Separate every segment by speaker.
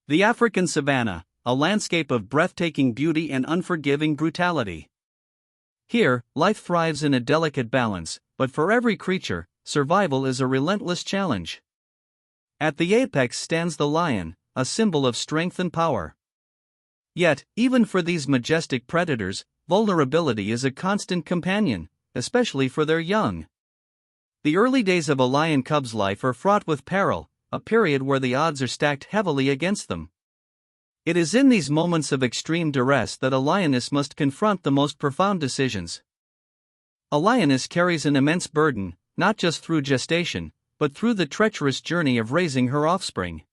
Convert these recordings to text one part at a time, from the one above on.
Speaker 1: The African savanna, a landscape of breathtaking beauty and unforgiving brutality. Here, life thrives in a delicate balance, but for every creature, survival is a relentless challenge. At the apex stands the lion, a symbol of strength and power. Yet, even for these majestic predators, vulnerability is a constant companion, especially for their young. The early days of a lion cub's life are fraught with peril, a period where the odds are stacked heavily against them. It is in these moments of extreme duress that a lioness must confront the most profound decisions. A lioness carries an immense burden, not just through gestation, but through the treacherous journey of raising her offspring.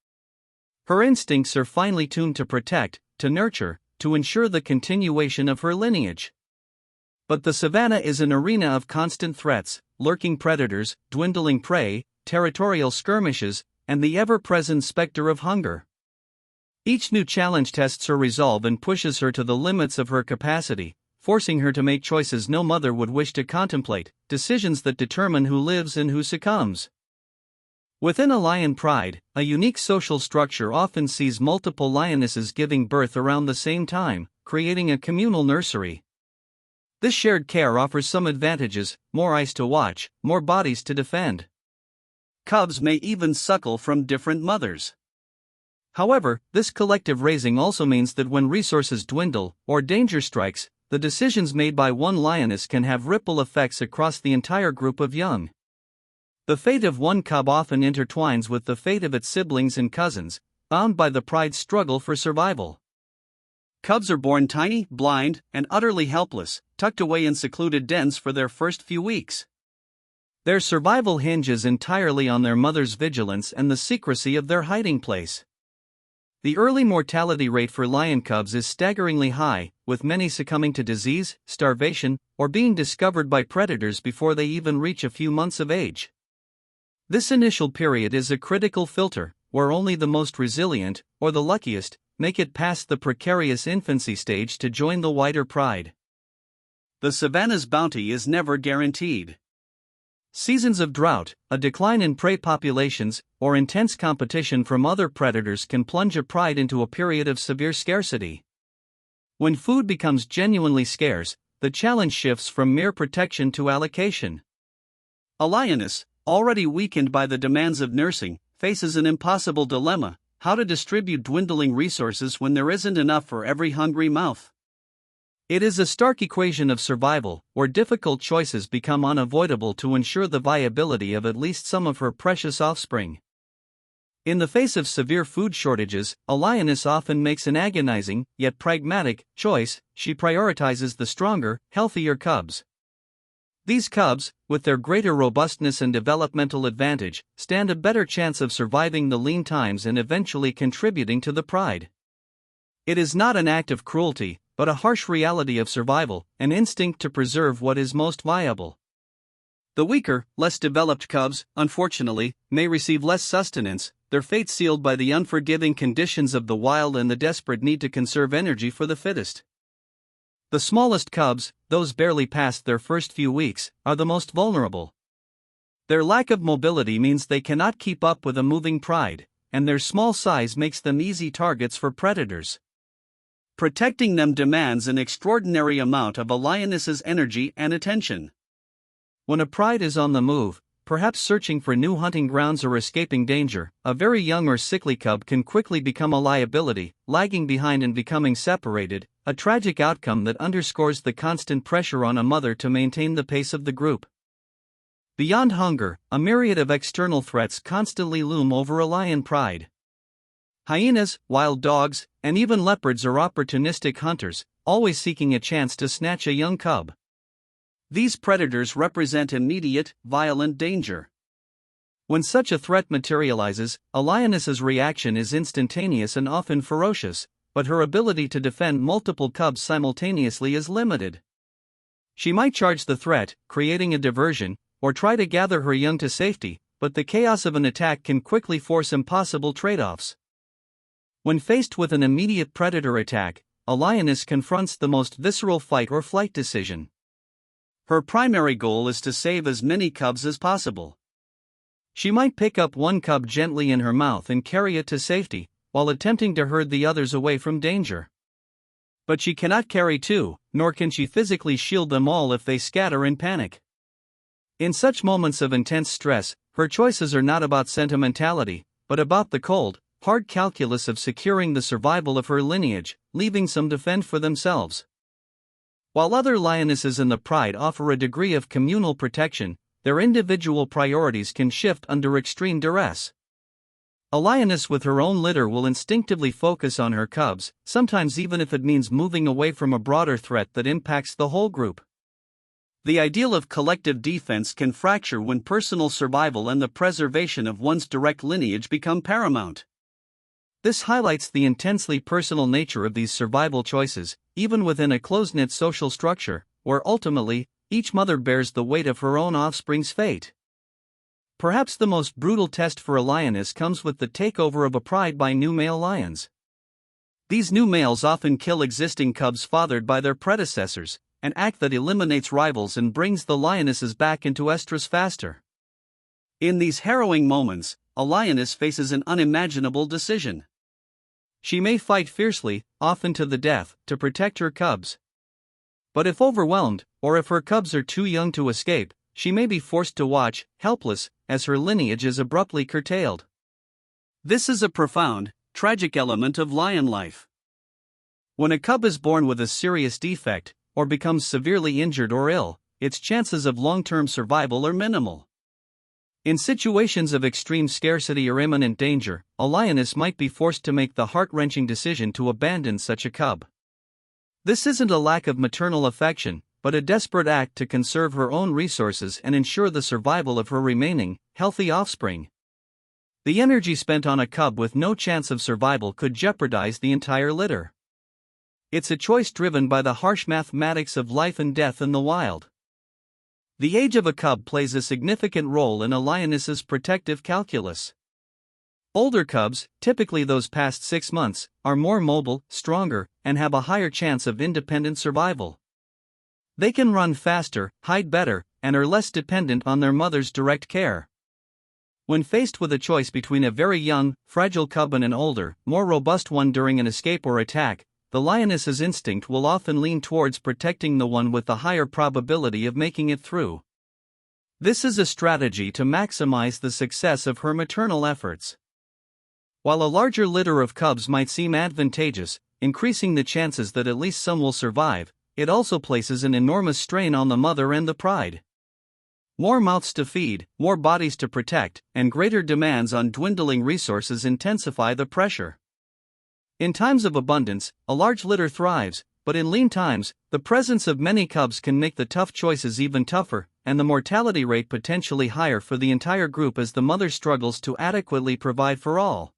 Speaker 1: Her instincts are finely tuned to protect, to nurture, to ensure the continuation of her lineage. But the savanna is an arena of constant threats, lurking predators, dwindling prey, territorial skirmishes, and the ever-present specter of hunger. Each new challenge tests her resolve and pushes her to the limits of her capacity, forcing her to make choices no mother would wish to contemplate, decisions that determine who lives and who succumbs. Within a lion pride, a unique social structure often sees multiple lionesses giving birth around the same time, creating a communal nursery. This shared care offers some advantages: more eyes to watch, more bodies to defend. Cubs may even suckle from different mothers. However, this collective raising also means that when resources dwindle, or danger strikes, the decisions made by one lioness can have ripple effects across the entire group of young. The fate of one cub often intertwines with the fate of its siblings and cousins, bound by the pride's struggle for survival. Cubs are born tiny, blind, and utterly helpless, tucked away in secluded dens for their first few weeks. Their survival hinges entirely on their mother's vigilance and the secrecy of their hiding place. The early mortality rate for lion cubs is staggeringly high, with many succumbing to disease, starvation, or being discovered by predators before they even reach a few months of age. This initial period is a critical filter, where only the most resilient, or the luckiest, make it past the precarious infancy stage to join the wider pride. The savanna's bounty is never guaranteed. Seasons of drought, a decline in prey populations, or intense competition from other predators can plunge a pride into a period of severe scarcity. When food becomes genuinely scarce, the challenge shifts from mere protection to allocation. A lioness, already weakened by the demands of nursing, faces an impossible dilemma: how to distribute dwindling resources when there isn't enough for every hungry mouth. It is a stark equation of survival, where difficult choices become unavoidable to ensure the viability of at least some of her precious offspring. In the face of severe food shortages, a lioness often makes an agonizing, yet pragmatic, choice: she prioritizes the stronger, healthier cubs. These cubs, with their greater robustness and developmental advantage, stand a better chance of surviving the lean times and eventually contributing to the pride. It is not an act of cruelty, but a harsh reality of survival, an instinct to preserve what is most viable. The weaker, less developed cubs, unfortunately, may receive less sustenance, their fate sealed by the unforgiving conditions of the wild and the desperate need to conserve energy for the fittest. The smallest cubs, those barely past their first few weeks, are the most vulnerable. Their lack of mobility means they cannot keep up with a moving pride, and their small size makes them easy targets for predators. Protecting them demands an extraordinary amount of a lioness's energy and attention. When a pride is on the move, perhaps searching for new hunting grounds or escaping danger, a very young or sickly cub can quickly become a liability, lagging behind and becoming separated, a tragic outcome that underscores the constant pressure on a mother to maintain the pace of the group. Beyond hunger, a myriad of external threats constantly loom over a lion pride. Hyenas, wild dogs, and even leopards are opportunistic hunters, always seeking a chance to snatch a young cub. These predators represent immediate, violent danger. When such a threat materializes, a lioness's reaction is instantaneous and often ferocious, but her ability to defend multiple cubs simultaneously is limited. She might charge the threat, creating a diversion, or try to gather her young to safety, but the chaos of an attack can quickly force impossible trade-offs. When faced with an immediate predator attack, a lioness confronts the most visceral fight or flight decision. Her primary goal is to save as many cubs as possible. She might pick up one cub gently in her mouth and carry it to safety, while attempting to herd the others away from danger. But she cannot carry two, nor can she physically shield them all if they scatter in panic. In such moments of intense stress, her choices are not about sentimentality, but about the cold, hard calculus of securing the survival of her lineage, leaving some to fend for themselves. While other lionesses in the pride offer a degree of communal protection, their individual priorities can shift under extreme duress. A lioness with her own litter will instinctively focus on her cubs, sometimes even if it means moving away from a broader threat that impacts the whole group. The ideal of collective defense can fracture when personal survival and the preservation of one's direct lineage become paramount. This highlights the intensely personal nature of these survival choices, even within a close-knit social structure, where ultimately, each mother bears the weight of her own offspring's fate. Perhaps the most brutal test for a lioness comes with the takeover of a pride by new male lions. These new males often kill existing cubs fathered by their predecessors, an act that eliminates rivals and brings the lionesses back into estrus faster. In these harrowing moments, a lioness faces an unimaginable decision. She may fight fiercely, often to the death, to protect her cubs. But if overwhelmed, or if her cubs are too young to escape, she may be forced to watch, helpless, as her lineage is abruptly curtailed. This is a profound, tragic element of lion life. When a cub is born with a serious defect, or becomes severely injured or ill, its chances of long-term survival are minimal. In situations of extreme scarcity or imminent danger, a lioness might be forced to make the heart-wrenching decision to abandon such a cub. This isn't a lack of maternal affection, but a desperate act to conserve her own resources and ensure the survival of her remaining, healthy offspring. The energy spent on a cub with no chance of survival could jeopardize the entire litter. It's a choice driven by the harsh mathematics of life and death in the wild. The age of a cub plays a significant role in a lioness's protective calculus. Older cubs, typically those past 6 months, are more mobile, stronger, and have a higher chance of independent survival. They can run faster, hide better, and are less dependent on their mother's direct care. When faced with a choice between a very young, fragile cub and an older, more robust one during an escape or attack, the lioness's instinct will often lean towards protecting the one with the higher probability of making it through. This is a strategy to maximize the success of her maternal efforts. While a larger litter of cubs might seem advantageous, increasing the chances that at least some will survive, it also places an enormous strain on the mother and the pride. More mouths to feed, more bodies to protect, and greater demands on dwindling resources intensify the pressure. In times of abundance, a large litter thrives, but in lean times, the presence of many cubs can make the tough choices even tougher, and the mortality rate potentially higher for the entire group as the mother struggles to adequately provide for all.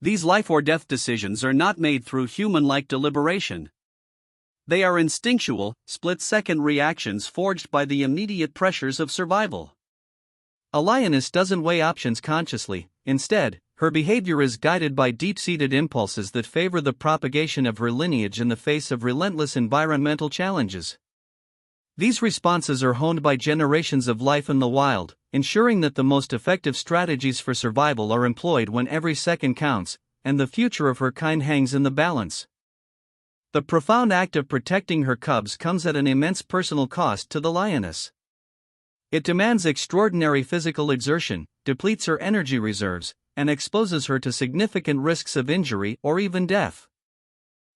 Speaker 1: These life or death decisions are not made through human-like deliberation. They are instinctual, split-second reactions forged by the immediate pressures of survival. A lioness doesn't weigh options consciously, instead, her behavior is guided by deep-seated impulses that favor the propagation of her lineage in the face of relentless environmental challenges. These responses are honed by generations of life in the wild, ensuring that the most effective strategies for survival are employed when every second counts, and the future of her kind hangs in the balance. The profound act of protecting her cubs comes at an immense personal cost to the lioness. It demands extraordinary physical exertion, depletes her energy reserves, and exposes her to significant risks of injury or even death.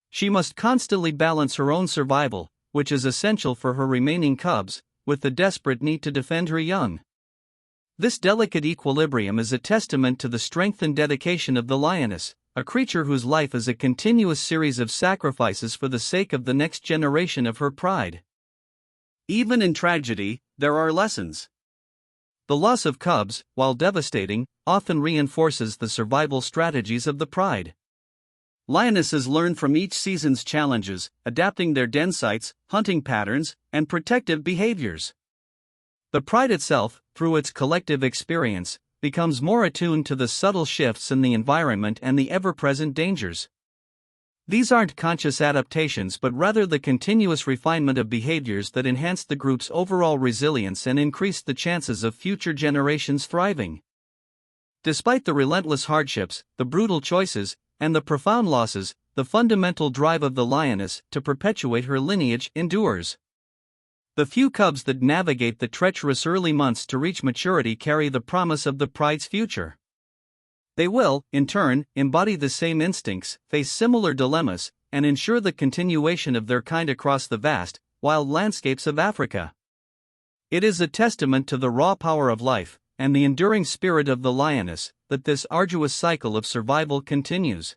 Speaker 1: She must constantly balance her own survival, which is essential for her remaining cubs, with the desperate need to defend her young. This delicate equilibrium is a testament to the strength and dedication of the lioness, a creature whose life is a continuous series of sacrifices for the sake of the next generation of her pride. Even in tragedy, there are lessons. The loss of cubs, while devastating, often reinforces the survival strategies of the pride. Lionesses learn from each season's challenges, adapting their den sites, hunting patterns, and protective behaviors. The pride itself, through its collective experience, becomes more attuned to the subtle shifts in the environment and the ever-present dangers. These aren't conscious adaptations but rather the continuous refinement of behaviors that enhance the group's overall resilience and increase the chances of future generations thriving. Despite the relentless hardships, the brutal choices, and the profound losses, the fundamental drive of the lioness to perpetuate her lineage endures. The few cubs that navigate the treacherous early months to reach maturity carry the promise of the pride's future. They will, in turn, embody the same instincts, face similar dilemmas, and ensure the continuation of their kind across the vast, wild landscapes of Africa. It is a testament to the raw power of life, and the enduring spirit of the lioness, that this arduous cycle of survival continues.